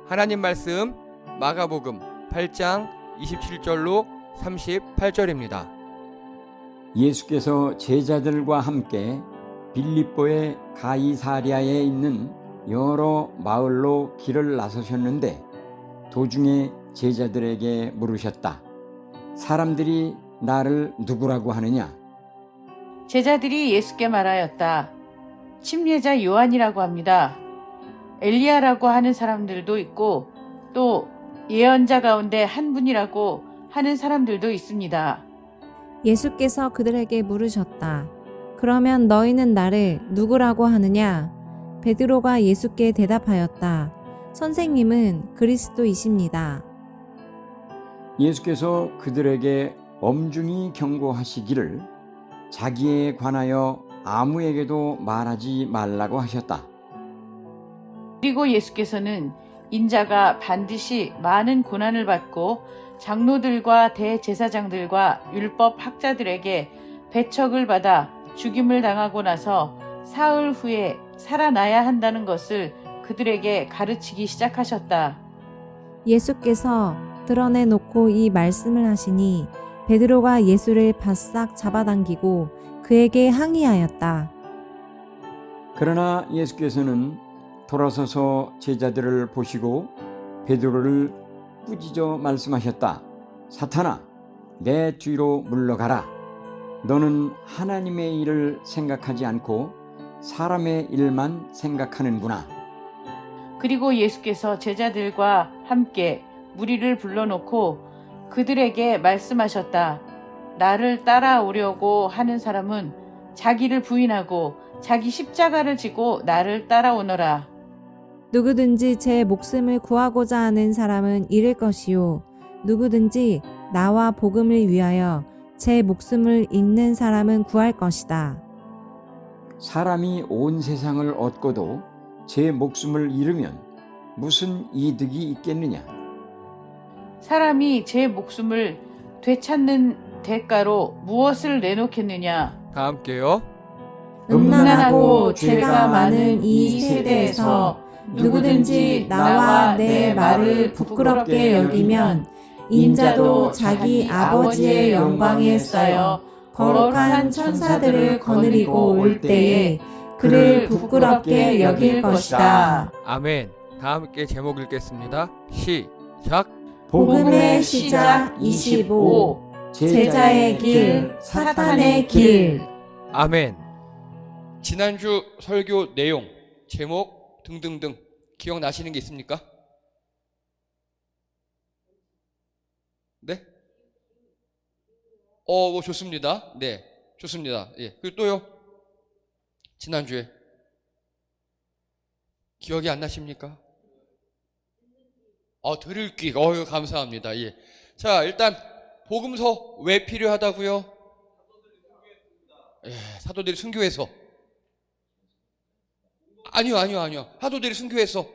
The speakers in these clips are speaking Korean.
하나님 말씀 마가복음 8장 27절로 38절입니다. 예수께서 제자들과 함께 빌립보의 가이사랴에 있는 여러 마을로 길을 나서셨는데 도중에 제자들에게 물으셨다. 사람들이 나를 누구라고 하느냐? 제자들이 예수께 말하였다. 침례자 요한이라고 합니다. 엘리야라고 하는 사람들도 있고 또 예언자 가운데 한 분이라고 하는 사람들도 있습니다. 예수께서 그들에게 물으셨다. 그러면 너희는 나를 누구라고 하느냐? 베드로가 예수께 대답하였다. 선생님은 그리스도이십니다. 예수께서 그들에게 엄중히 경고하시기를 자기에 관하여 아무에게도 말하지 말라고 하셨다. 그리고 예수께서는 인자가 반드시 많은 고난을 받고 장로들과 대제사장들과 율법 학자들에게 배척을 받아 죽임을 당하고 나서 사흘 후에 살아나야 한다는 것을 그들에게 가르치기 시작하셨다. 예수께서 드러내놓고 이 말씀을 하시니 베드로가 예수를 바싹 잡아당기고 그에게 항의하였다. 그러나 예수께서는 돌아서서 제자들을 보시고 베드로를 꾸짖어 말씀하셨다. 사탄아, 내 뒤로 물러가라. 너는 하나님의 일을 생각하지 않고 사람의 일만 생각하는구나. 그리고 예수께서 제자들과 함께 무리를 불러놓고 그들에게 말씀하셨다. 나를 따라오려고 하는 사람은 자기를 부인하고 자기 십자가를 지고 나를 따라오너라. 누구든지 제 목숨을 구하고자 하는 사람은 잃을 것이요. 누구든지 나와 복음을 위하여 제 목숨을 잃는 사람은 구할 것이다. 사람이 온 세상을 얻고도 제 목숨을 잃으면 무슨 이득이 있겠느냐? 사람이 제 목숨을 되찾는 대가로 무엇을 내놓겠느냐? 다 함께요. 음란하고 죄가 많은 이 세대에서 누구든지 나와 내 말을 부끄럽게 여기면 인자도 자기 아버지의 영광에 쌓여 거룩한 천사들을 거느리고 올 때에 그를 부끄럽게 여길 것이다. 아멘. 다 함께 제목 읽겠습니다. 시작. 복음의 시작 25 제자의 길 사탄의 길. 아멘. 지난주 설교 내용, 제목 등등등 기억나시는 게 있습니까? 네? 좋습니다. 네, 좋습니다. 예. 그리고 또요? 지난주에 기억이 안 나십니까? 들을 귀. 감사합니다. 예. 자, 일단 복음서 왜 필요하다고요? 예, 사도들이 순교해서. 아니요. 사도들이 순교해서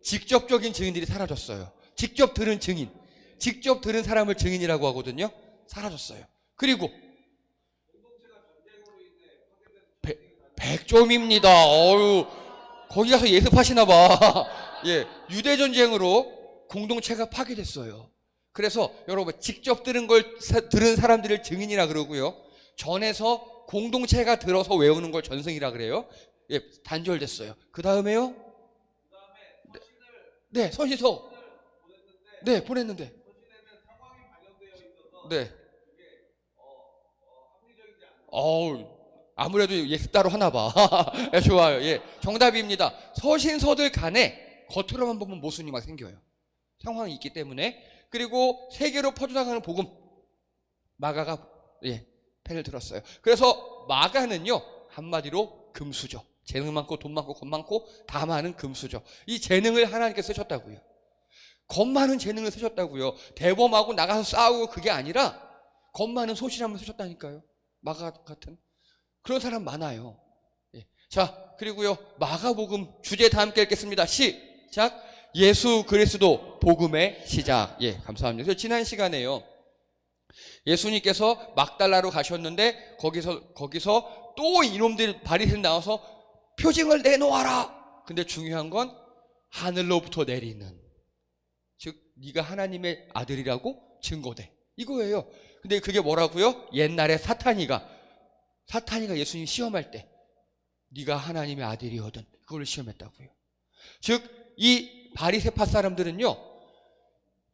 직접적인 증인들이 사라졌어요. 직접 들은 증인, 직접 들은 사람을 증인이라고 하거든요. 사라졌어요. 그리고 백점입니다. 거기 가서 예습하시나 봐. 예, 유대 전쟁으로 공동체가 파괴됐어요. 그래서 여러분 직접 들은 사람들을 증인이라 그러고요. 전에서 공동체가 들어서 외우는 걸 전승이라 그래요. 예, 단절됐어요. 그 다음에요? 네, 선신서. 네, 보냈는데. 네. 아무래도 예습 따로 하나 봐. 예, 좋아요. 예, 정답입니다. 서신서들 간에 겉으로만 보면 모순이 막 생겨요. 상황이 있기 때문에. 그리고 세계로 퍼져나가는 복음. 마가가 펜을 들었어요. 그래서 마가는요, 한마디로 금수저. 재능 많고 돈 많고 겁 많고 다 많은 금수저. 이 재능을 하나님께서 쓰셨다고요. 겁 많은 재능을 쓰셨다고요. 대범하고 나가서 싸우고 그게 아니라 겁 많은 소실함을 쓰셨다니까요. 마가 같은 그런 사람 많아요. 예. 자, 그리고요, 마가복음 주제 다 함께 읽겠습니다. 시작. 예수 그리스도 복음의 시작. 예, 감사합니다. 그래서 지난 시간에요, 예수님께서 막달라로 가셨는데 거기서 또 이놈들 바리새인 나와서 표징을 내놓아라. 근데 중요한 건 하늘로부터 내리는, 즉 네가 하나님의 아들이라고 증거돼, 이거예요. 근데 그게 뭐라고요? 옛날에 사탄이가 예수님 시험할 때 네가 하나님의 아들이거든, 그걸 시험했다고요. 즉 이 바리새파 사람들은요,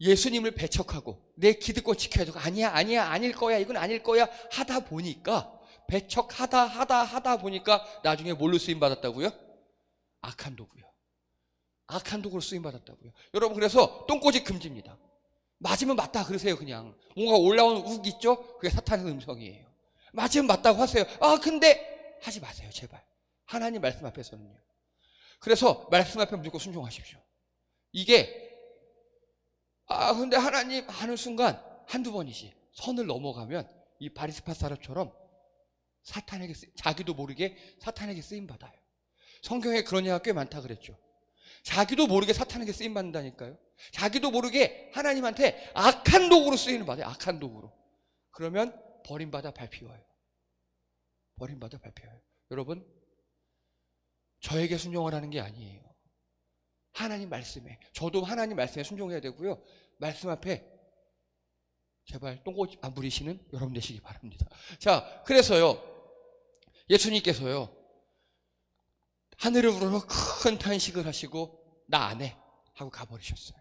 예수님을 배척하고 내 기득권 지켜야 되고 아니야 아닐 거야, 이건 아닐 거야 하다 보니까, 배척하다 보니까 나중에 뭘로 쓰임 받았다고요? 악한 도구요. 악한 도구로 쓰임 받았다고요. 여러분, 그래서 똥꼬집 금지입니다. 맞으면 맞다 그러세요. 그냥 뭔가 올라오는 욱 있죠? 그게 사탄의 음성이에요. 맞으면 맞다고 하세요. 근데 하지 마세요, 제발. 하나님 말씀 앞에서는요. 그래서 말씀 앞에 무조건 순종하십시오. 이게 근데 하나님 하는 순간 한두 번이지, 선을 넘어가면 이 바리새파 사람처럼 자기도 모르게 사탄에게 쓰임 받아요. 성경에 그런 예가 꽤 많다 그랬죠. 자기도 모르게 사탄에게 쓰임 받는다니까요. 자기도 모르게 하나님한테 악한 도구로 쓰임을 받아요. 악한 도구로. 그러면 버림받아 밟히워요. 버림받아 밟혀요. 여러분, 저에게 순종을 하는 게 아니에요. 하나님 말씀에, 저도 하나님 말씀에 순종해야 되고요. 말씀 앞에 제발 똥꼬집 안 부리시는 여러분 되시기 바랍니다. 자, 그래서요, 예수님께서요, 하늘을 우러러 큰 탄식을 하시고 나 안 해 하고 가버리셨어요.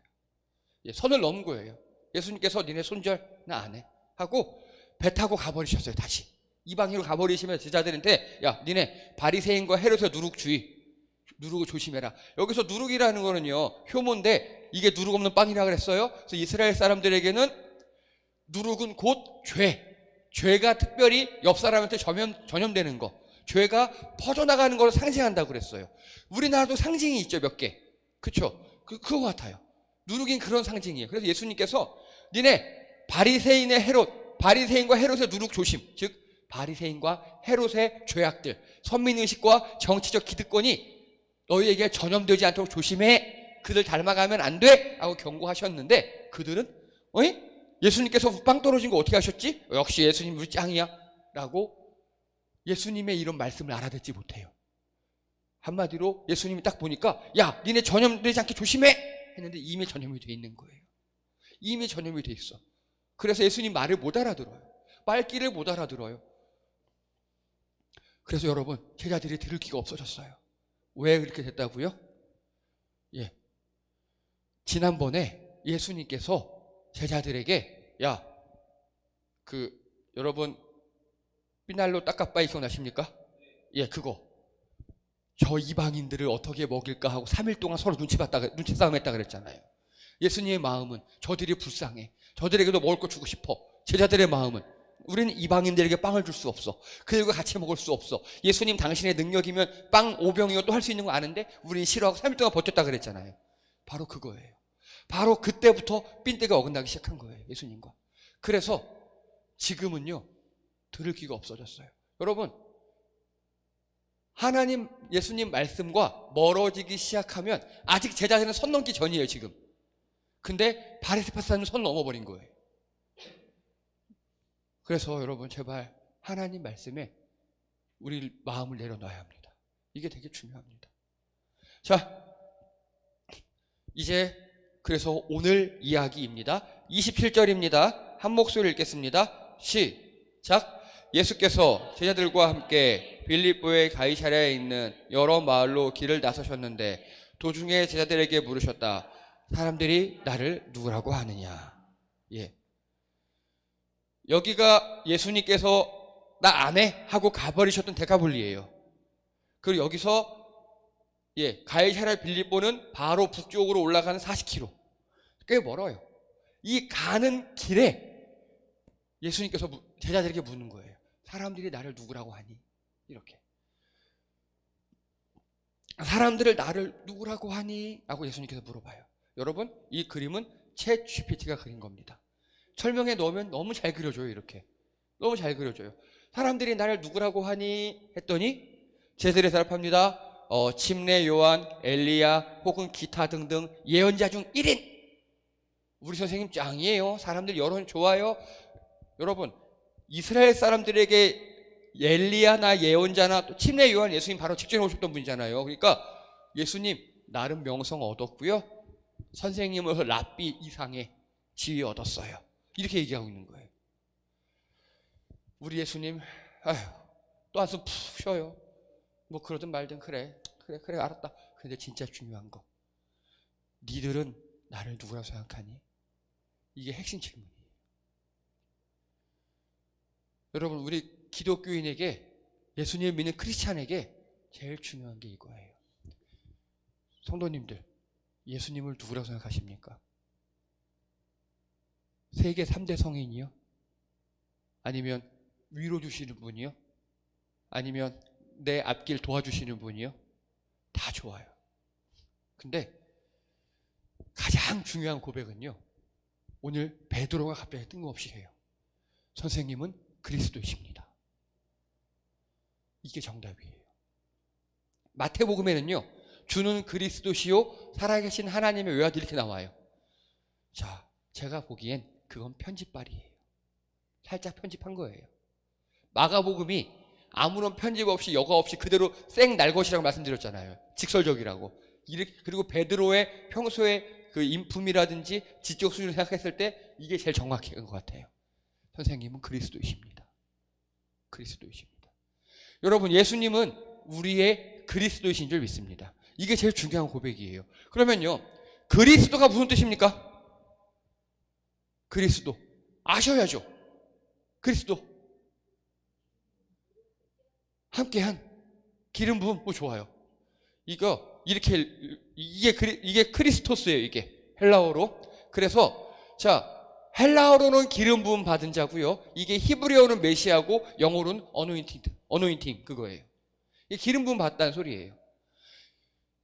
선을 넘은 거예요. 예수님께서 니네 손절 나 안 해 하고 배 타고 가버리셨어요. 다시 이방인으로 가버리시면 제자들한테 야, 니네 바리새인과 헤롯의 누룩을 조심해라. 여기서 누룩이라는 거는요, 효모인데 이게 누룩 없는 빵이라 그랬어요. 그래서 이스라엘 사람들에게는 누룩은 곧 죄가 특별히 옆 사람한테 전염되는 거, 죄가 퍼져나가는 걸 상징한다고 그랬어요. 우리나라도 상징이 있죠, 몇 개. 그쵸? 그거 같아요. 누룩인 그런 상징이에요. 그래서 예수님께서 니네 바리새인과 헤롯의 누룩 조심, 즉 바리새인과 헤롯의 죄악들, 선민의식과 정치적 기득권이 너희에게 전염되지 않도록 조심해, 그들 닮아가면 안 돼 하고 경고하셨는데, 그들은 예수님께서 빵 떨어진 거 어떻게 하셨지? 역시 예수님 우리 짱이야 라고 예수님의 이런 말씀을 알아듣지 못해요. 한마디로 예수님이 딱 보니까 야, 니네 전염되지 않게 조심해 했는데 이미 전염이 돼 있는 거예요. 이미 전염이 돼 있어. 그래서 예수님 말을 못 알아들어요. 말귀를 못 알아들어요. 그래서 여러분, 제자들이 들을 기가 없어졌어요. 왜 그렇게 됐다고요? 지난번에 예수님께서 제자들에게 여러분 피날로 따까빠이 기억나십니까? 그거 저 이방인들을 어떻게 먹일까 하고 3일 동안 서로 눈치 싸움 했다 그랬잖아요. 예수님의 마음은 저들이 불쌍해, 저들에게도 먹을 거 주고 싶어. 제자들의 마음은 우리는 이방인들에게 빵을 줄 수 없어, 그들과 같이 먹을 수 없어. 예수님 당신의 능력이면 빵 5병이고 또 할 수 있는 거 아는데 우리는 싫어하고 3일 동안 버텼다 그랬잖아요. 바로 그거예요. 바로 그때부터 삔대가 어긋나기 시작한 거예요, 예수님과. 그래서 지금은요, 들을 귀가 없어졌어요. 여러분, 하나님 예수님 말씀과 멀어지기 시작하면 아직 제자들은 선 넘기 전이에요, 지금. 근데 바리새파 사람은 선 넘어버린 거예요. 그래서 여러분, 제발 하나님 말씀에 우리 마음을 내려놔야 합니다. 이게 되게 중요합니다. 자, 이제 그래서 오늘 이야기입니다. 27절입니다. 한 목소리 읽겠습니다. 시작. 예수께서 제자들과 함께 빌립보의 가이사랴에 있는 여러 마을로 길을 나서셨는데 도중에 제자들에게 물으셨다. 사람들이 나를 누구라고 하느냐? 여기가 예수님께서 나 안 해 하고 가버리셨던 데카볼리예요. 그리고 여기서 가이사랴 빌립보는 바로 북쪽으로 올라가는 40km, 꽤 멀어요. 이 가는 길에 예수님께서 제자들에게 묻는 거예요. 사람들이 나를 누구라고 하니? 이렇게. 사람들을 나를 누구라고 하니? 라고 예수님께서 물어봐요. 여러분, 이 그림은 챗 GPT가 그린 겁니다. 설명에 넣으면 너무 잘 그려줘요. 이렇게 너무 잘 그려줘요. 사람들이 나를 누구라고 하니? 했더니 제자들이 대답합니다. 침례 요한, 엘리야 혹은 기타 등등 예언자 중 1인. 우리 선생님 짱이에요. 사람들 여론 좋아요. 여러분, 이스라엘 사람들에게 엘리야나 예언자나 또 침례 요한, 예수님 바로 직전에 오셨던 분이잖아요. 그러니까 예수님 나름 명성 얻었고요. 선생님으로서 랍비 이상의 지위 얻었어요. 이렇게 얘기하고 있는 거예요. 우리 예수님, 아휴, 또 한숨 푹 쉬어요. 뭐 그러든 말든 그래 알았다. 근데 진짜 중요한 거, 니들은 나를 누구라고 생각하니? 이게 핵심 질문이에요. 여러분, 우리 기독교인에게, 예수님을 믿는 크리스찬에게 제일 중요한 게 이거예요. 성도님들, 예수님을 누구라고 생각하십니까? 세계 3대 성인이요? 아니면 위로 주시는 분이요? 아니면 내 앞길 도와주시는 분이요? 다 좋아요. 근데 가장 중요한 고백은요, 오늘 베드로가 갑자기 뜬금없이 해요. 선생님은 그리스도이십니다. 이게 정답이에요. 마태복음에는요, 주는 그리스도시요 살아계신 하나님의 외아들 이렇게 나와요. 자, 제가 보기엔 그건 편집발이에요. 살짝 편집한 거예요. 마가복음이 아무런 편집 없이 여과 없이 그대로 생날것이라고 말씀드렸잖아요. 직설적이라고. 그리고 베드로의 평소에 그 인품이라든지 지적 수준을 생각했을 때 이게 제일 정확한 것 같아요. 선생님은 그리스도이십니다. 그리스도이십니다. 여러분, 예수님은 우리의 그리스도이신 줄 믿습니다. 이게 제일 중요한 고백이에요. 그러면요, 그리스도가 무슨 뜻입니까? 그리스도 아셔야죠. 그리스도 함께한 기름 부음, 뭐 좋아요. 이게 크리스토스예요. 이게 헬라어로. 그래서 자, 헬라어로는 기름 부음 받은 자고요. 이게 히브리어는 메시아고 영어로는 어노인팅 그거예요. 이게 기름 부음 받았다는 소리예요.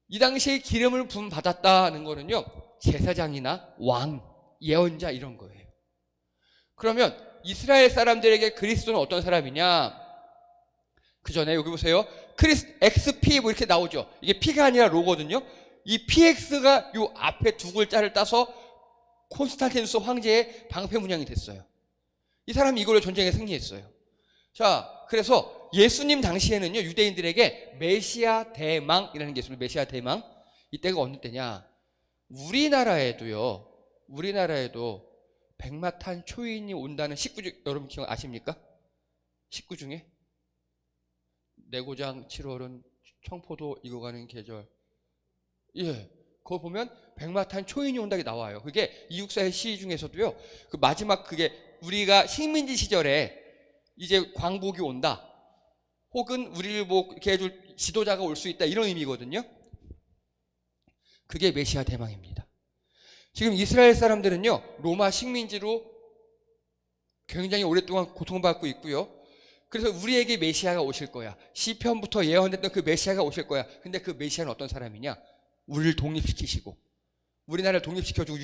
이 당시에 기름을 부음 받았다는 거는요, 제사장이나 왕, 예언자 이런 거예요. 그러면 이스라엘 사람들에게 그리스도는 어떤 사람이냐? 그 전에 여기 보세요. XP 뭐 이렇게 나오죠. 이게 P가 아니라 로거든요. 이 PX가 요 앞에 두 글자를 따서 콘스탄티누스 황제의 방패 문양이 됐어요. 이 사람이 이걸로 전쟁에 승리했어요. 자, 그래서 예수님 당시에는요, 유대인들에게 메시아 대망이라는 게 있습니다. 메시아 대망. 이때가 어느 때냐? 우리나라에도 백마탄 초인이 온다는 19중, 여러분 기억 아십니까? 19 중에 내고장 7월은 청포도 익어가는 계절. 예, 그거 보면 백마탄 초인이 온다게 나와요. 그게 이육사의 시 중에서도요, 그 마지막 그게 우리가 식민지 시절에 이제 광복이 온다, 혹은 우리를 뭐 이렇게 해줄 지도자가 올 수 있다, 이런 의미거든요. 그게 메시아 대망입니다. 지금 이스라엘 사람들은요, 로마 식민지로 굉장히 오랫동안 고통받고 있고요. 그래서 우리에게 메시아가 오실 거야. 시편부터 예언했던 그 메시아가 오실 거야. 근데 그 메시아는 어떤 사람이냐? 우리를 독립시키시고, 우리나라를 독립시켜주고,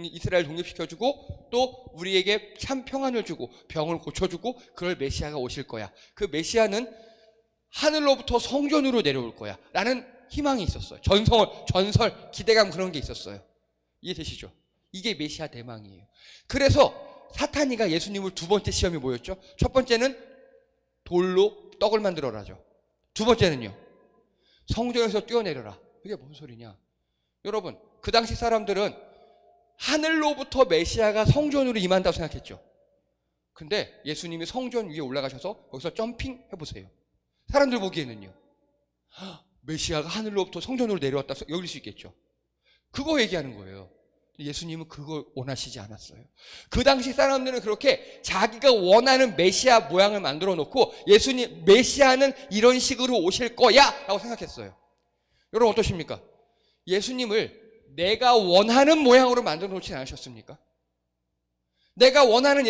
이스라엘 독립시켜주고, 또 우리에게 참 평안을 주고 병을 고쳐주고, 그럴 메시아가 오실 거야. 그 메시아는 하늘로부터 성전으로 내려올 거야 라는 희망이 있었어요. 전설, 기대감, 그런 게 있었어요. 이해되시죠? 이게 메시아 대망이에요. 그래서 사탄이가 예수님을 두 번째 시험이 뭐였죠? 첫 번째는 돌로 떡을 만들어라죠. 두 번째는요, 성전에서 뛰어내려라. 이게 뭔 소리냐? 여러분, 그 당시 사람들은 하늘로부터 메시아가 성전으로 임한다고 생각했죠. 근데 예수님이 성전 위에 올라가셔서 거기서 점핑 해보세요. 사람들 보기에는요, 메시아가 하늘로부터 성전으로 내려왔다 여길 수 있겠죠. 그거 얘기하는 거예요. 예수님은 그걸 원하시지 않았어요. 그 당시 사람들은 그렇게 자기가 원하는 메시아 모양을 만들어 놓고, 예수님, 메시아는 이런 식으로 오실 거야 라고 생각했어요. 여러분 어떠십니까? 예수님을 내가 원하는 모양으로 만들어 놓지 않으셨습니까? 내가 원하는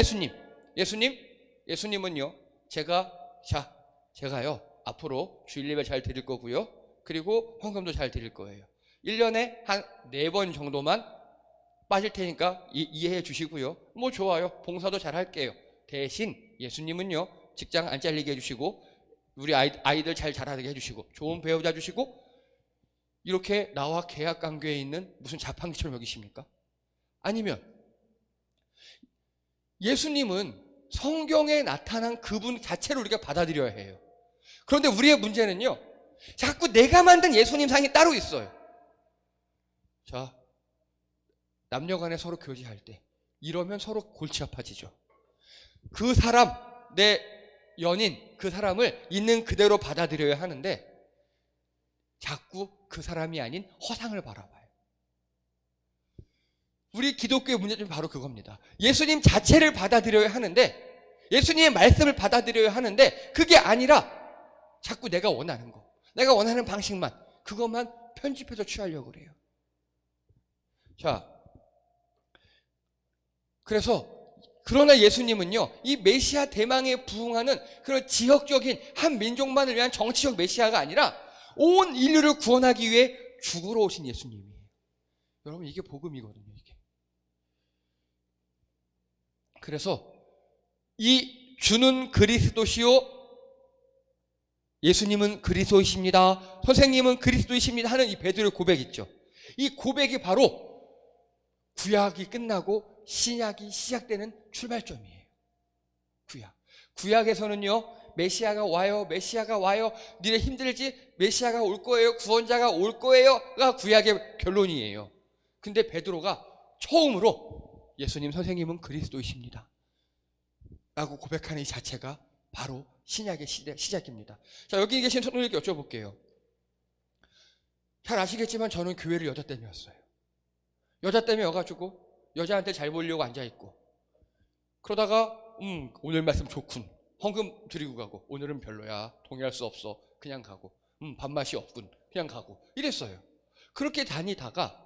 예수님은요, 제가요, 앞으로 주일 예배 잘 드릴 거고요, 그리고 헌금도 잘 드릴 거예요. 1년에 한 4번 정도만 빠질 테니까 이해해 주시고요. 뭐 좋아요. 봉사도 잘 할게요. 대신 예수님은요, 직장 안 잘리게 해주시고, 우리 아이들 잘 자라게 해주시고, 좋은 배우자 주시고, 이렇게 나와 계약 관계에 있는 무슨 자판기처럼 여기십니까? 아니면 예수님은 성경에 나타난 그분 자체를 우리가 받아들여야 해요. 그런데 우리의 문제는요, 자꾸 내가 만든 예수님 상이 따로 있어요. 자, 남녀 간에 서로 교제할 때 이러면 서로 골치 아파지죠. 그 사람, 내 연인, 그 사람을 있는 그대로 받아들여야 하는데 자꾸 그 사람이 아닌 허상을 바라봐요. 우리 기독교의 문제점이 바로 그겁니다. 예수님 자체를 받아들여야 하는데, 예수님의 말씀을 받아들여야 하는데 그게 아니라 자꾸 내가 원하는 거, 내가 원하는 방식만, 그것만 편집해서 취하려고 그래요. 자, 그러나 예수님은요, 이 메시아 대망에 부응하는 그런 지역적인 한 민족만을 위한 정치적 메시아가 아니라 온 인류를 구원하기 위해 죽으러 오신 예수님이에요. 여러분, 이게 복음이거든요, 이게. 그래서 이 주는 그리스도시요, 예수님은 그리스도이십니다, 선생님은 그리스도이십니다 하는 이 베드로의 고백 있죠. 이 고백이 바로 구약이 끝나고 신약이 시작되는 출발점이에요. 구약에서는요, 메시아가 와요, 메시아가 와요, 니네 힘들지? 메시아가 올 거예요, 구원자가 올 거예요가 구약의 결론이에요. 근데 베드로가 처음으로 예수님, 선생님은 그리스도이십니다 라고 고백하는 이 자체가 바로 신약의 시작입니다. 자, 여기 계신 성도님께 여쭤볼게요. 잘 아시겠지만 저는 교회를 여자 때문에 왔어요. 여자 때문에 와가지고 여자한테 잘 보이려고 앉아있고, 그러다가 오늘 말씀 좋군, 헌금 드리고 가고, 오늘은 별로야, 동의할 수 없어, 그냥 가고, 밥맛이 없군, 그냥 가고, 이랬어요. 그렇게 다니다가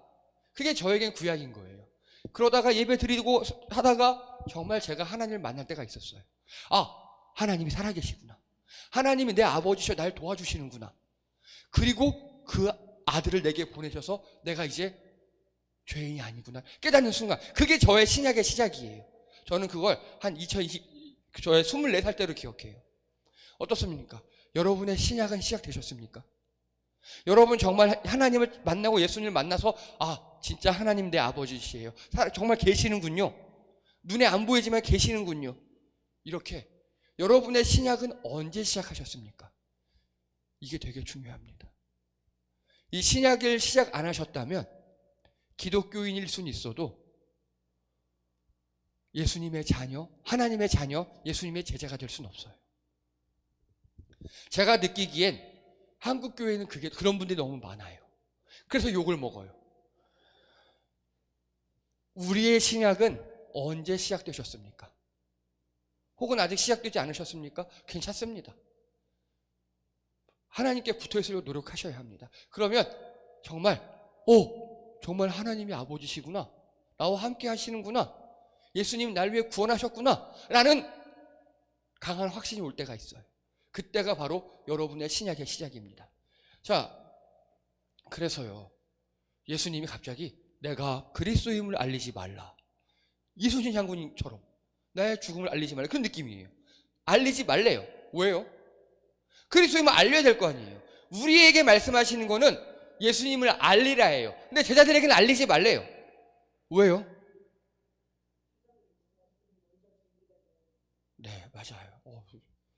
그게 저에겐 구약인 거예요. 그러다가 예배 드리고 하다가 정말 제가 하나님을 만날 때가 있었어요. 아, 하나님이 살아계시구나, 하나님이 내 아버지셔 날 도와주시는구나, 그리고 그 아들을 내게 보내셔서 내가 이제 죄인이 아니구나 깨닫는 순간, 그게 저의 신약의 시작이에요. 저는 그걸 한 2020, 저의 24살 때로 기억해요. 어떻습니까? 여러분의 신약은 시작되셨습니까? 여러분 정말 하나님을 만나고 예수님을 만나서 아, 진짜 하나님 내 아버지시에요, 정말 계시는군요, 눈에 안 보이지만 계시는군요, 이렇게 여러분의 신약은 언제 시작하셨습니까? 이게 되게 중요합니다. 이 신약을 시작 안 하셨다면 기독교인일 수는 있어도 예수님의 자녀, 하나님의 자녀, 예수님의 제자가 될 수는 없어요. 제가 느끼기엔 한국 교회는 그런 분들이 너무 많아요. 그래서 욕을 먹어요. 우리의 신약은 언제 시작되셨습니까? 혹은 아직 시작되지 않으셨습니까? 괜찮습니다. 하나님께 붙어 있으려고 노력하셔야 합니다. 그러면 정말 정말 하나님이 아버지시구나, 나와 함께 하시는구나, 예수님 날 위해 구원하셨구나 라는 강한 확신이 올 때가 있어요. 그때가 바로 여러분의 신약의 시작입니다. 자, 그래서요, 예수님이 갑자기 내가 그리스도임을 알리지 말라, 이순신 장군님처럼 나의 죽음을 알리지 말라, 그런 느낌이에요. 알리지 말래요. 왜요? 그리스도임을 알려야 될 거 아니에요. 우리에게 말씀하시는 거는 예수님을 알리라예요. 근데 제자들에게는 알리지 말래요. 왜요? 네, 맞아요.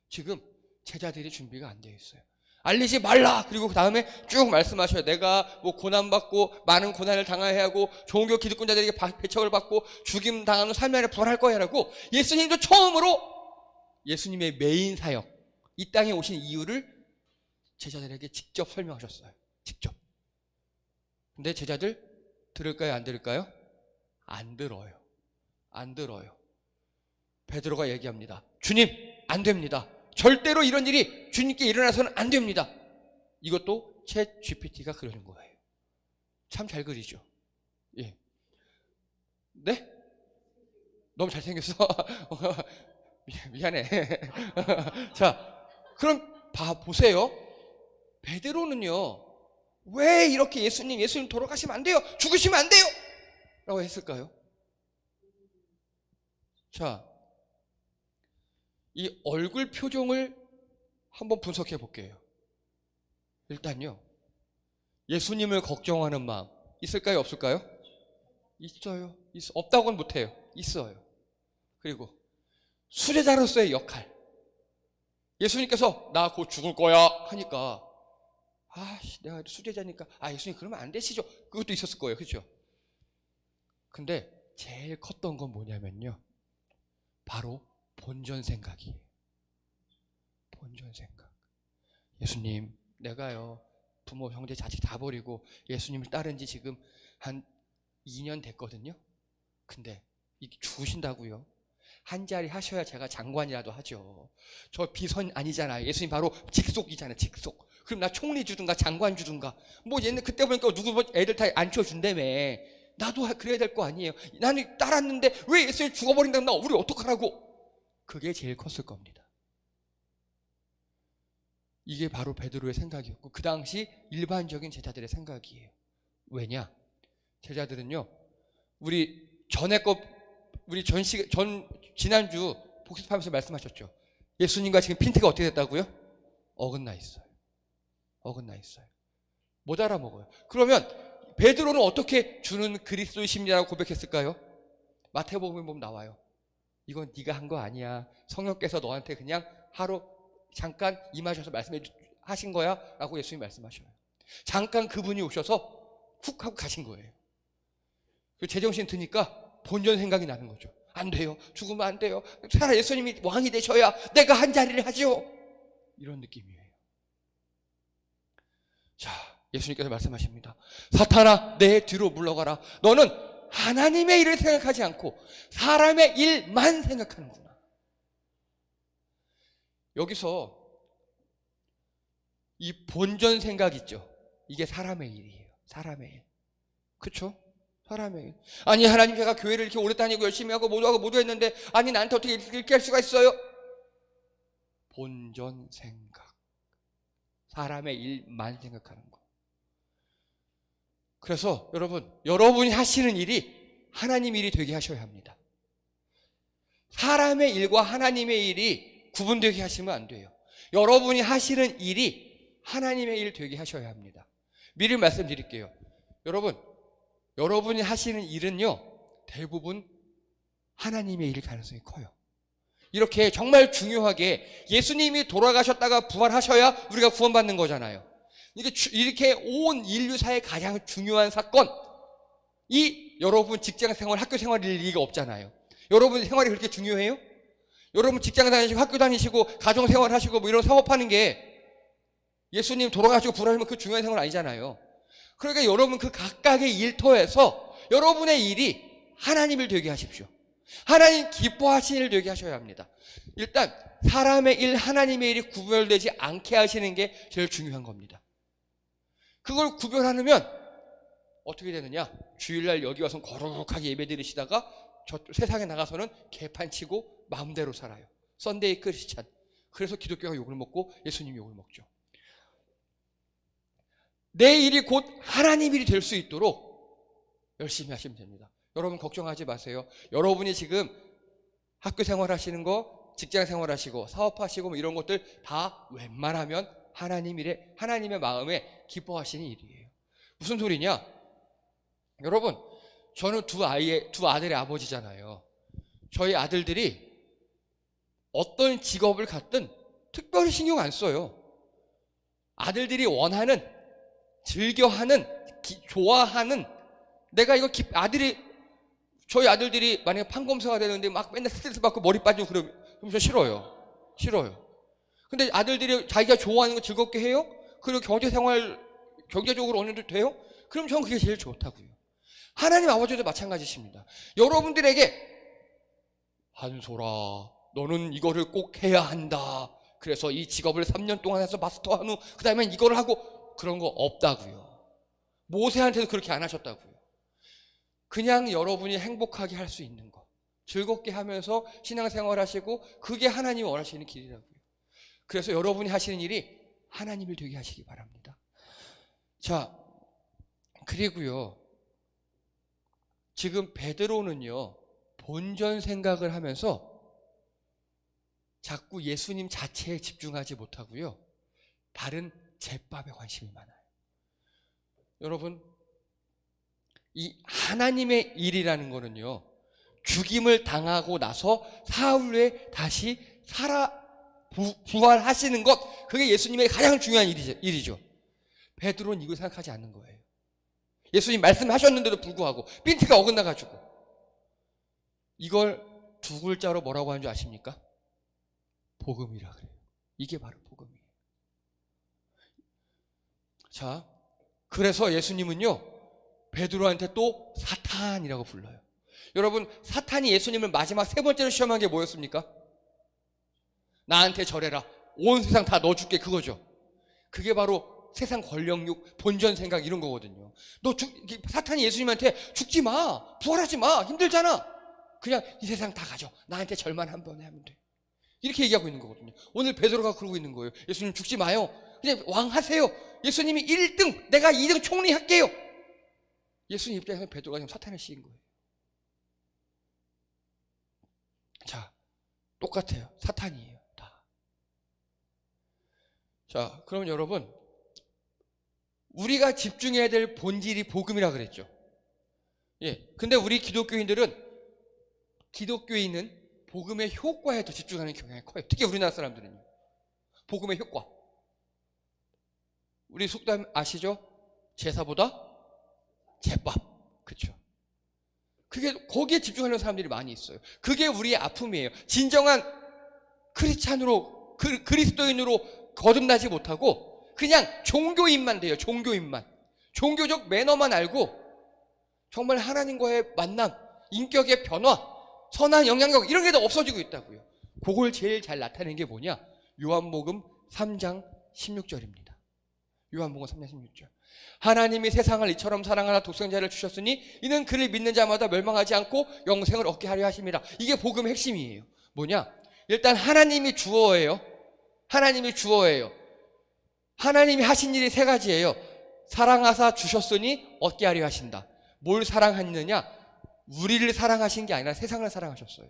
지금 제자들이 준비가 안 되어 있어요. 알리지 말라. 그리고 그 다음에 쭉 말씀하셔요. 내가 뭐 고난받고 많은 고난을 당해야 하고 종교 기득권자들에게 배척을 받고 죽임 당하는 삶 안에 부활할 거야 라고 예수님도 처음으로 예수님의 메인 사역, 이 땅에 오신 이유를 제자들에게 직접 설명하셨어요. 직접. 근데 제자들 들을까요, 안 들을까요? 안 들어요. 안 들어요. 베드로가 얘기합니다. 주님, 안 됩니다. 절대로 이런 일이 주님께 일어나서는 안 됩니다. 이것도 챗 GPT가 그러는 거예요. 참 잘 그리죠. 예. 네? 너무 잘생겼어. 미안해. 자, 그럼 보세요. 베드로는요, 왜 이렇게 예수님 돌아가시면 안 돼요, 죽으시면 안 돼요 라고 했을까요? 자, 이 얼굴 표정을 한번 분석해 볼게요. 일단요, 예수님을 걱정하는 마음 있을까요, 없을까요? 있어요. 없다고는 못해요. 있어요. 그리고 수제자로서의 역할, 예수님께서 나 곧 죽을 거야 하니까 내가 수제자니까 예수님 그러면 안 되시죠. 그것도 있었을 거예요. 그렇죠? 근데 제일 컸던 건 뭐냐면요, 바로 본전 생각이에요. 본전 생각. 예수님, 내가요 부모 형제 자식 다 버리고 예수님을 따른 지 지금 한 2년 됐거든요. 근데 이게 죽으신다고요? 한 자리 하셔야 제가 장관이라도 하죠. 저 비선 아니잖아요. 예수님 바로 직속이잖아요. 직속. 그럼 나 총리 주든가 장관 주든가. 뭐 얘는 그때 보니까 누구 애들 다 앉혀준다며. 나도 그래야 될 거 아니에요. 나는 따랐는데 왜 예수님 죽어버린다면 나 우리 어떡하라고. 그게 제일 컸을 겁니다. 이게 바로 베드로의 생각이었고 그 당시 일반적인 제자들의 생각이에요. 왜냐? 제자들은요, 우리 지난주 복습하면서 말씀하셨죠. 예수님과 지금 핀트가 어떻게 됐다고요? 어긋나 있어요. 어긋나 있어요. 못 알아먹어요. 그러면 베드로는 어떻게 주는 그리스도이십니다라고 고백했을까요? 마태복음에 보면 나와요. 이건 네가 한 거 아니야. 성령께서 너한테 그냥 하루 잠깐 임하셔서 말씀하신 거야 라고 예수님이 말씀하셔요. 잠깐 그분이 오셔서 훅 하고 가신 거예요. 제정신 드니까 본전 생각이 나는 거죠. 안 돼요. 죽으면 안 돼요. 차라리 예수님이 왕이 되셔야 내가 한 자리를 하죠. 이런 느낌이에요. 자, 예수님께서 말씀하십니다. 사탄아, 내 뒤로 물러가라. 너는 하나님의 일을 생각하지 않고 사람의 일만 생각하는구나. 여기서 이 본전 생각 있죠. 이게 사람의 일이에요. 사람의 일. 그렇죠? 사람의 일. 아니 하나님, 제가 교회를 이렇게 오래 다니고 열심히 하고 모두 했는데 아니 나한테 어떻게 이렇게 할 수가 있어요? 본전 생각. 사람의 일만 생각하는 거. 그래서 여러분이 하시는 일이 하나님 일이 되게 하셔야 합니다. 사람의 일과 하나님의 일이 구분되게 하시면 안 돼요. 여러분이 하시는 일이 하나님의 일 되게 하셔야 합니다. 미리 말씀드릴게요. 여러분이 하시는 일은요, 대부분 하나님의 일일 가능성이 커요. 이렇게 정말 중요하게 예수님이 돌아가셨다가 부활하셔야 우리가 구원받는 거잖아요. 이렇게 온 인류사의 가장 중요한 사건, 이 여러분 직장 생활, 학교 생활일 리가 없잖아요. 여러분 생활이 그렇게 중요해요? 여러분 직장 다니시고 학교 다니시고 가정 생활 하시고 뭐 이런 사업하는 게 예수님 돌아가시고 부활하시면 그 중요한 생활 아니잖아요. 그러니까 여러분 그 각각의 일터에서 여러분의 일이 하나님을 되게 하십시오. 하나님 기뻐하시는 일을 되게 하셔야 합니다. 일단 사람의 일, 하나님의 일이 구별되지 않게 하시는 게 제일 중요한 겁니다. 그걸 구별하면 어떻게 되느냐? 주일날 여기 와서 거룩하게 예배 드리시다가 저 세상에 나가서는 개판치고 마음대로 살아요. 썬데이 크리스찬. 그래서 기독교가 욕을 먹고 예수님이 욕을 먹죠. 내 일이 곧 하나님 일이 될 수 있도록 열심히 하시면 됩니다. 여러분 걱정하지 마세요. 여러분이 지금 학교 생활하시는 거, 직장 생활하시고 사업하시고 뭐 이런 것들 다 웬만하면 하나님의 마음에 기뻐하시는 일이에요. 무슨 소리냐? 여러분, 저는 두 아들의 아버지잖아요. 저희 아들들이 어떤 직업을 갖든 특별히 신경 안 써요. 아들들이 원하는, 즐겨하는, 좋아하는, 내가 이거 저희 아들들이 만약에 판검사가 되는데 막 맨날 스트레스 받고 머리 빠지고 그러면 저 싫어요. 근데 아들들이 자기가 좋아하는 거 즐겁게 해요? 그리고 경제적으로 어느 정도 돼요? 그럼 저는 그게 제일 좋다고요. 하나님 아버지도 마찬가지십니다. 여러분들에게 한솔아, 너는 이거를 꼭 해야 한다. 그래서 이 직업을 3년 동안 해서 마스터한 후 그 다음엔 이거를 하고, 그런 거 없다고요. 모세한테도 그렇게 안 하셨다고요. 그냥 여러분이 행복하게 할 수 있는 거, 즐겁게 하면서 신앙생활 하시고, 그게 하나님이 원하시는 길이라고요. 그래서 여러분이 하시는 일이 하나님을 되게 하시기 바랍니다. 자, 그리고요, 지금 베드로는요, 본전 생각을 하면서 자꾸 예수님 자체에 집중하지 못하고요, 다른 제밥에 관심이 많아요. 여러분, 이 하나님의 일이라는 거는요, 죽임을 당하고 나서 사흘 후에 다시 부활하시는 것, 그게 예수님의 가장 중요한 일이죠. 베드로는 이걸 생각하지 않는 거예요. 예수님 말씀하셨는데도 불구하고 핀트가 어긋나가지고 이걸 두 글자로 뭐라고 하는 줄 아십니까? 복음이라 그래요. 이게 바로 복음이에요. 자, 그래서 예수님은요 베드로한테 또 사탄이라고 불러요. 여러분, 사탄이 예수님을 마지막 세 번째로 시험한 게 뭐였습니까? 나한테 절해라, 온 세상 다 너 줄게, 그거죠. 그게 바로 세상 권력욕, 본전 생각 이런 거거든요. 사탄이 예수님한테 죽지 마, 부활하지 마, 힘들잖아, 그냥 이 세상 다 가져, 나한테 절만 한 번에 하면 돼, 이렇게 얘기하고 있는 거거든요. 오늘 베드로가 그러고 있는 거예요. 예수님 죽지 마요, 그냥 왕 하세요. 예수님이 1등, 내가 2등 총리할게요. 예수님 입장에서 베드로가 지금 사탄을 씌인 거예요. 자, 똑같아요. 사탄이에요, 다. 자, 그럼 여러분, 우리가 집중해야 될 본질이 복음이라 그랬죠. 예. 근데 우리 기독교인은 복음의 효과에 더 집중하는 경향이 커요. 특히 우리나라 사람들은요. 복음의 효과. 우리 속담 아시죠? 제사보다 제밥. 그렇죠? 거기에 집중하는 사람들이 많이 있어요. 그게 우리의 아픔이에요. 진정한 크리스찬으로, 그리스도인으로 거듭나지 못하고 그냥 종교인만 돼요. 종교인만. 종교적 매너만 알고 정말 하나님과의 만남, 인격의 변화, 선한 영향력 이런 게 다 없어지고 있다고요. 그걸 제일 잘 나타내는 게 뭐냐? 요한복음 3장 16절입니다. 요한복음 3장 16절. 하나님이 세상을 이처럼 사랑하사 독생자를 주셨으니 이는 그를 믿는 자마다 멸망하지 않고 영생을 얻게 하려 하심이라. 이게 복음의 핵심이에요. 뭐냐? 일단 하나님이 주어예요. 하나님이 주어예요. 하나님이 하신 일이 세 가지예요. 사랑하사 주셨으니 얻게 하려 하신다. 뭘 사랑했느냐? 우리를 사랑하신 게 아니라 세상을 사랑하셨어요.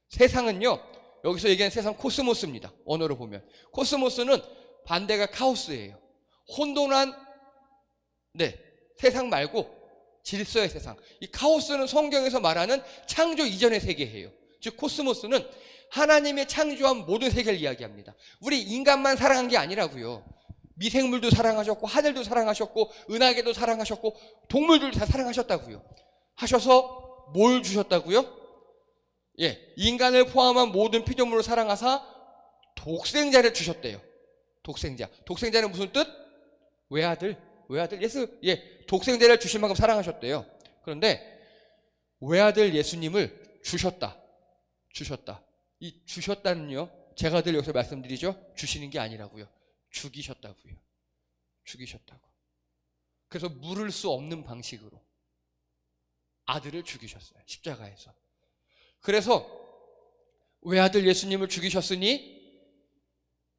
세상은요, 여기서 얘기하는 세상 코스모스입니다. 언어로 보면 코스모스는 반대가 카오스예요. 혼돈한 세상 말고 질서의 세상. 이 카오스는 성경에서 말하는 창조 이전의 세계예요. 즉 코스모스는 하나님의 창조한 모든 세계를 이야기합니다. 우리 인간만 사랑한 게 아니라고요. 미생물도 사랑하셨고 하늘도 사랑하셨고 은하계도 사랑하셨고 동물들도 다 사랑하셨다고요. 하셔서 뭘 주셨다고요? 예, 인간을 포함한 모든 피조물을 사랑하사 독생자를 주셨대요. 독생자. 독생자는 무슨 뜻? 외아들. 독생자를 주실 만큼 사랑하셨대요. 그런데 외아들 예수님을 주셨다. 이 주셨다는요, 제가 늘 여기서 말씀드리죠. 주시는 게 아니라고요. 죽이셨다고요. 그래서 물을 수 없는 방식으로 아들을 죽이셨어요. 십자가에서. 그래서 외아들 예수님을 죽이셨으니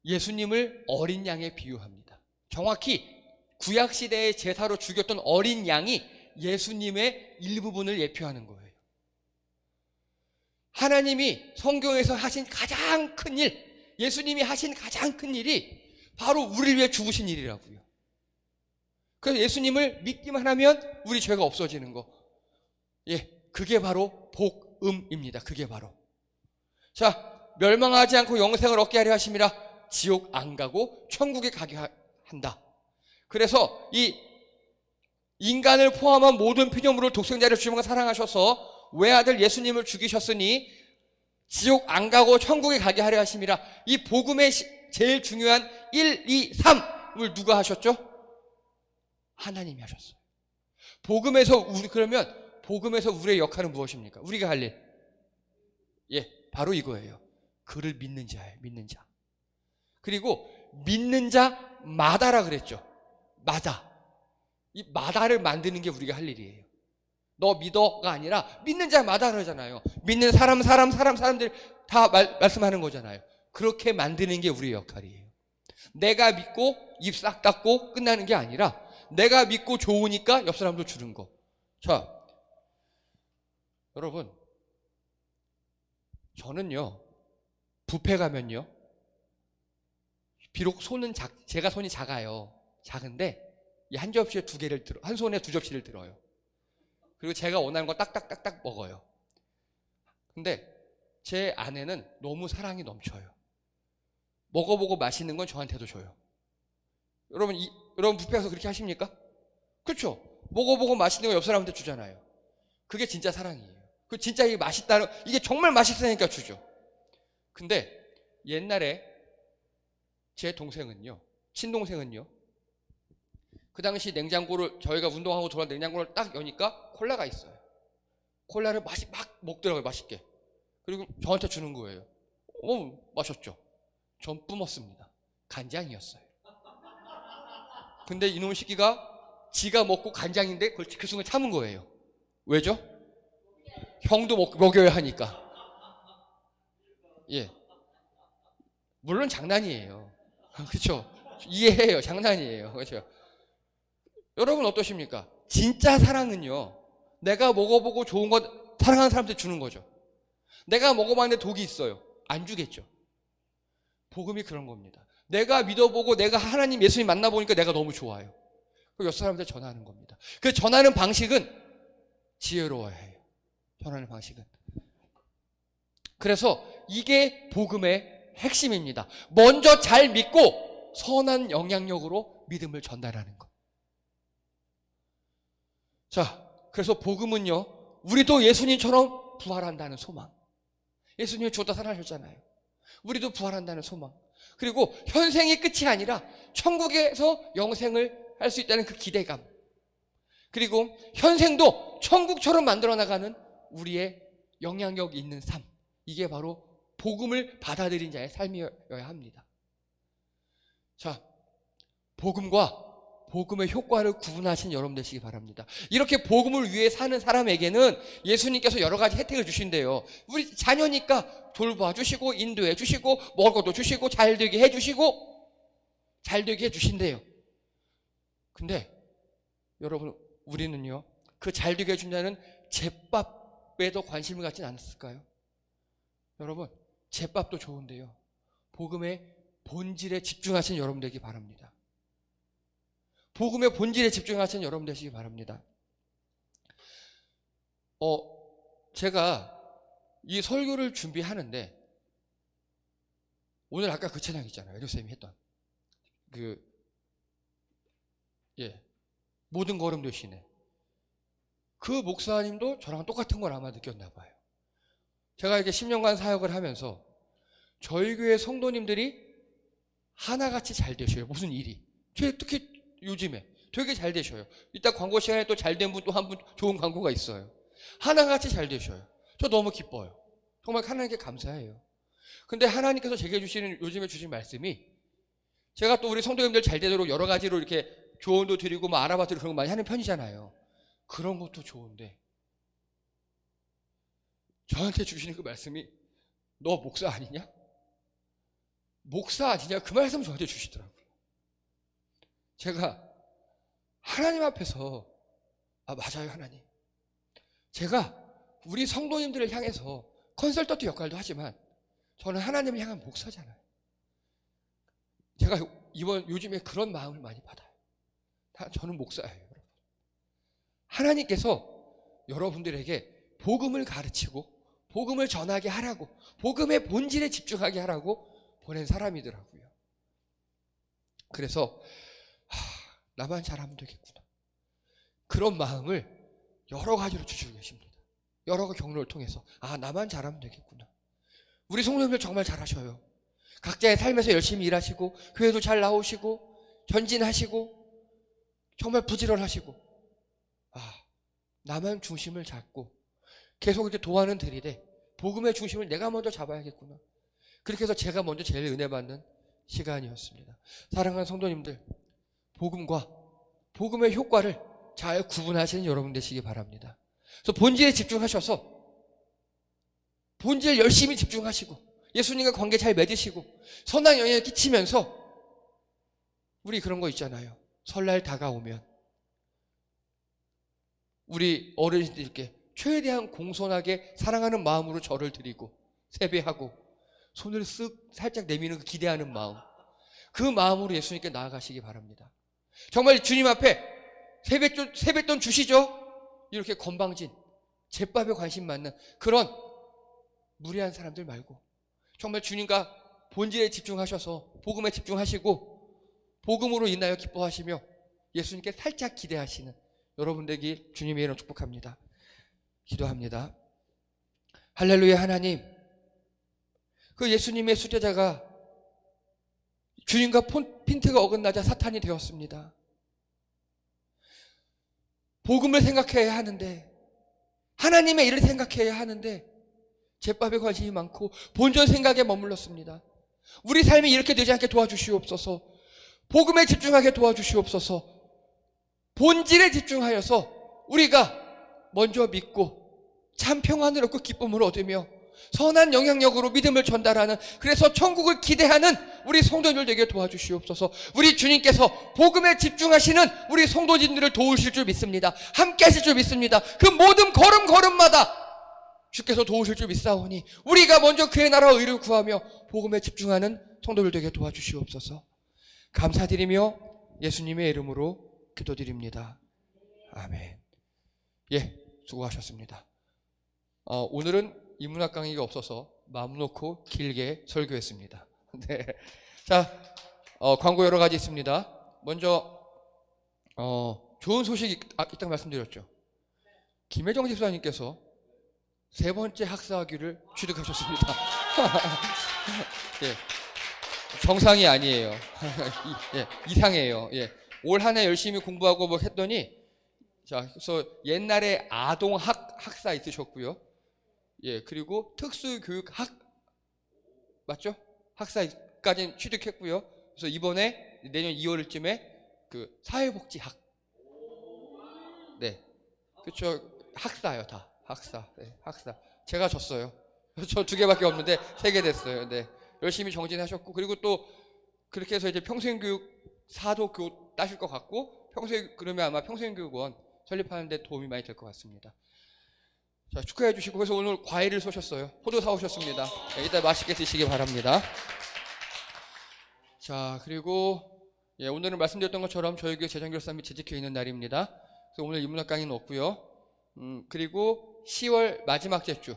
예수님을 어린 양에 비유합니다. 정확히 구약시대의 제사로 죽였던 어린 양이 예수님의 일부분을 예표하는 거예요. 하나님이 성경에서 하신 가장 큰 일, 예수님이 하신 가장 큰 일이 바로 우리를 위해 죽으신 일이라고요. 그래서 예수님을 믿기만 하면 우리 죄가 없어지는 거. 예, 그게 바로 복음입니다. 그게 바로. 자, 멸망하지 않고 영생을 얻게 하려 하심이라. 지옥 안 가고 천국에 가게 한다. 그래서 이 인간을 포함한 모든 피조물을 독생자를 주님과 사랑하셔서 외아들 예수님을 죽이셨으니 지옥 안 가고 천국에 가게 하려 하심이라. 이 복음의 제일 중요한 1, 2, 3을 누가 하셨죠? 하나님이 하셨어요. 복음에서 우리의 역할은 무엇입니까? 우리가 할 일. 예, 바로 이거예요. 그를 믿는 자예요. 믿는 자. 그리고 믿는 자마다라 그랬죠. 마다. 이 마다를 만드는 게 우리가 할 일이에요. 너 믿어가 아니라 믿는 자마다 그러잖아요. 믿는 사람들 다 말씀하는 거잖아요. 그렇게 만드는 게 우리의 역할이에요. 내가 믿고 입 싹 닫고 끝나는 게 아니라 내가 믿고 좋으니까 옆 사람도 주는 거. 자, 여러분, 저는요, 뷔페 가면요, 비록 제가 손이 작아요. 작은데 이 한 접시에 한 손에 두 접시를 들어요. 그리고 제가 원하는 거 딱딱딱딱 먹어요. 근데 제 아내는 너무 사랑이 넘쳐요. 먹어보고 맛있는 건 저한테도 줘요. 여러분, 여러분 뷔페 가서 그렇게 하십니까? 그렇죠? 먹어보고 맛있는 거 옆 사람한테 주잖아요. 그게 진짜 사랑이에요. 그 진짜 이게 맛있다는, 이게 정말 맛있으니까 주죠. 근데 옛날에 제 동생은요, 친동생은요, 그 당시 냉장고를, 저희가 운동하고 돌아온 냉장고를 딱 여니까 콜라가 있어요. 콜라를 막 먹더라고요, 맛있게. 그리고 저한테 주는 거예요. 마셨죠. 전 뿜었습니다. 간장이었어요. 근데 이놈의 새끼가 지가 먹고 간장인데 그걸 그 순간 참은 거예요. 왜죠? 형도 먹여야 하니까. 예. 물론 장난이에요. 그렇죠? 이해해요. 장난이에요. 그렇죠? 여러분 어떠십니까? 진짜 사랑은요, 내가 먹어보고 좋은 것 사랑하는 사람한테 주는 거죠. 내가 먹어봤는데 독이 있어요. 안 주겠죠. 복음이 그런 겁니다. 내가 믿어보고 내가 하나님 예수님 만나보니까 내가 너무 좋아요. 그럼 옆 사람한테 전하는 겁니다. 그 전하는 방식은 지혜로워야 해요. 전하는 방식은. 그래서 이게 복음의 핵심입니다. 먼저 잘 믿고 선한 영향력으로 믿음을 전달하는 것. 자, 그래서 복음은요, 우리도 예수님처럼 부활한다는 소망. 예수님이 죽었다 살아나셨잖아요. 우리도 부활한다는 소망. 그리고 현생이 끝이 아니라 천국에서 영생을 할 수 있다는 그 기대감. 그리고 현생도 천국처럼 만들어 나가는 우리의 영향력 있는 삶. 이게 바로 복음을 받아들인 자의 삶이어야 합니다. 자, 복음과 복음의 효과를 구분하신 여러분 되시기 바랍니다. 이렇게 복음을 위해 사는 사람에게는 예수님께서 여러 가지 혜택을 주신대요. 우리 자녀니까 돌봐주시고 인도해 주시고 먹을 것도 주시고 잘되게 해주시고 잘되게 해주신대요. 근데 여러분, 우리는요, 그 잘되게 해준다는 제밥에도 관심을 갖지는 않았을까요? 여러분, 제밥도 좋은데요, 복음의 본질에 집중하시는 여러분 되기 바랍니다. 복음의 본질에 집중하시는 여러분 되시기 바랍니다. 제가 이 설교를 준비하는데, 오늘 아까 그 찬양 있잖아요. 에리쌤이 했던. 모든 걸음 되시네. 그 목사님도 저랑 똑같은 걸 아마 느꼈나 봐요. 제가 이렇게 10년간 사역을 하면서 저희 교회 성도님들이 하나같이 잘 되셔요. 무슨 일이. 특히 요즘에 되게 잘 되셔요. 이따 광고 시간에 또 잘 된 분 또 한 분 좋은 광고가 있어요. 하나같이 잘 되셔요. 저 너무 기뻐요. 정말 하나님께 감사해요. 근데 하나님께서 제게 주시는, 요즘에 주신 말씀이, 제가 또 우리 성도님들 잘 되도록 여러 가지로 이렇게 조언도 드리고 뭐 알아봐 드리고 그런 거 많이 하는 편이잖아요. 그런 것도 좋은데 저한테 주시는 그 말씀이, 너 목사 아니냐? 목사 아니냐? 그 말씀 저한테 주시더라고요. 제가 하나님 앞에서, 맞아요 하나님, 제가 우리 성도님들을 향해서 컨설턴트 역할도 하지만 저는 하나님을 향한 목사잖아요. 제가 요즘에 그런 마음을 많이 받아요. 저는 목사예요, 여러분. 하나님께서 여러분들에게 복음을 가르치고 복음을 전하게 하라고, 복음의 본질에 집중하게 하라고 보낸 사람이더라고요. 그래서 나만 잘하면 되겠구나, 그런 마음을 여러 가지로 주시고 계십니다. 여러 경로를 통해서 나만 잘하면 되겠구나. 우리 성도님들 정말 잘하셔요. 각자의 삶에서 열심히 일하시고 교회도 잘 나오시고 전진하시고 정말 부지런하시고, 나만 중심을 잡고 계속 이렇게 도와는 들이되 복음의 중심을 내가 먼저 잡아야겠구나. 그렇게 해서 제가 먼저 제일 은혜 받는 시간이었습니다. 사랑하는 성도님들, 복음과 복음의 효과를 잘 구분하시는 여러분 되시기 바랍니다. 그래서 본질에 집중하셔서 본질 열심히 집중하시고 예수님과 관계 잘 맺으시고 선한 영향을 끼치면서, 우리 그런 거 있잖아요. 설날 다가오면 우리 어르신들께 최대한 공손하게 사랑하는 마음으로 절을 드리고 세배하고 손을 쓱 살짝 내미는 그 기대하는 마음, 그 마음으로 예수님께 나아가시기 바랍니다. 정말 주님 앞에 세뱃돈 주시죠? 이렇게 건방진, 제밥에 관심 많는 그런 무례한 사람들 말고 정말 주님과 본질에 집중하셔서 복음에 집중하시고 복음으로 인하여 기뻐하시며 예수님께 살짝 기대하시는 여러분 되기 주님의 이름 축복합니다. 기도합니다. 할렐루야. 하나님, 그 예수님의 수제자가 주님과 핀트가 어긋나자 사탄이 되었습니다. 복음을 생각해야 하는데, 하나님의 일을 생각해야 하는데 제밥에 관심이 많고 본전 생각에 머물렀습니다. 우리 삶이 이렇게 되지 않게 도와주시옵소서. 복음에 집중하게 도와주시옵소서. 본질에 집중하여서 우리가 먼저 믿고 참 평안을 얻고 기쁨을 얻으며 선한 영향력으로 믿음을 전달하는, 그래서 천국을 기대하는 우리 성도들 되게 도와주시옵소서. 우리 주님께서 복음에 집중하시는 우리 성도진들을 도우실 줄 믿습니다. 함께 하실 줄 믿습니다. 그 모든 걸음걸음마다 주께서 도우실 줄 믿사오니 우리가 먼저 그의 나라와 의를 구하며 복음에 집중하는 성도들 되게 도와주시옵소서. 감사드리며 예수님의 이름으로 기도드립니다. 아멘. 예, 수고하셨습니다. 오늘은 인문학 강의가 없어서 마음 놓고 길게 설교했습니다. 네. 자, 광고 여러 가지 있습니다. 먼저 좋은 소식이 있다고 말씀드렸죠. 김혜정 집사님께서 3번째 학사학위를 취득하셨습니다. 예, 정상이 아니에요. 예, 이상이에요. 예, 올 한 해 열심히 공부하고 뭐 했더니, 자, 그래서 옛날에 아동학사 있으셨고요. 예, 그리고 특수교육학 맞죠? 학사까지 취득했고요. 그래서 이번에 내년 2월쯤에 그 사회복지학, 네, 그렇죠. 학사요, 다 학사. 네, 학사. 제가 졌어요. 저 2개밖에 없는데 3개 됐어요. 네, 열심히 정진하셨고, 그리고 또 그렇게 해서 이제 평생교육 사도 따실 것 같고, 그러면 아마 평생교육원 설립하는데 도움이 많이 될 것 같습니다. 자, 축하해 주시고, 그래서 오늘 과일을 쏘셨어요. 포도 사오셨습니다. 네, 이따 맛있게 드시기 바랍니다. 자, 그리고 예, 오늘은 말씀드렸던 것처럼 저희 교회 재정결사 및 재직회 있는 날입니다. 그래서 오늘 인문학 강의는 없고요. 그리고 10월 마지막 주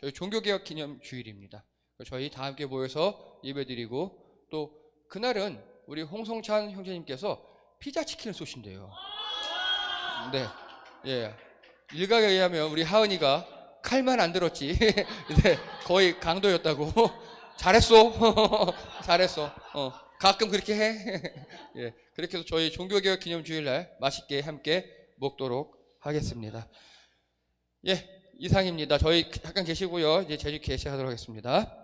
저희 종교개혁 기념 주일입니다. 저희 다 함께 모여서 예배드리고, 또 그날은 우리 홍성찬 형제님께서 피자 치킨을 쏘신대요. 네, 예. 일각에 의하면 우리 하은이가 칼만 안 들었지 네, 거의 강도였다고. 잘했어. 잘했어. 가끔 그렇게 해. 예, 그렇게 해서 저희 종교개혁 기념 주일날 맛있게 함께 먹도록 하겠습니다. 예, 이상입니다. 저희 잠깐 계시고요. 이제 재직 개시하도록 하겠습니다.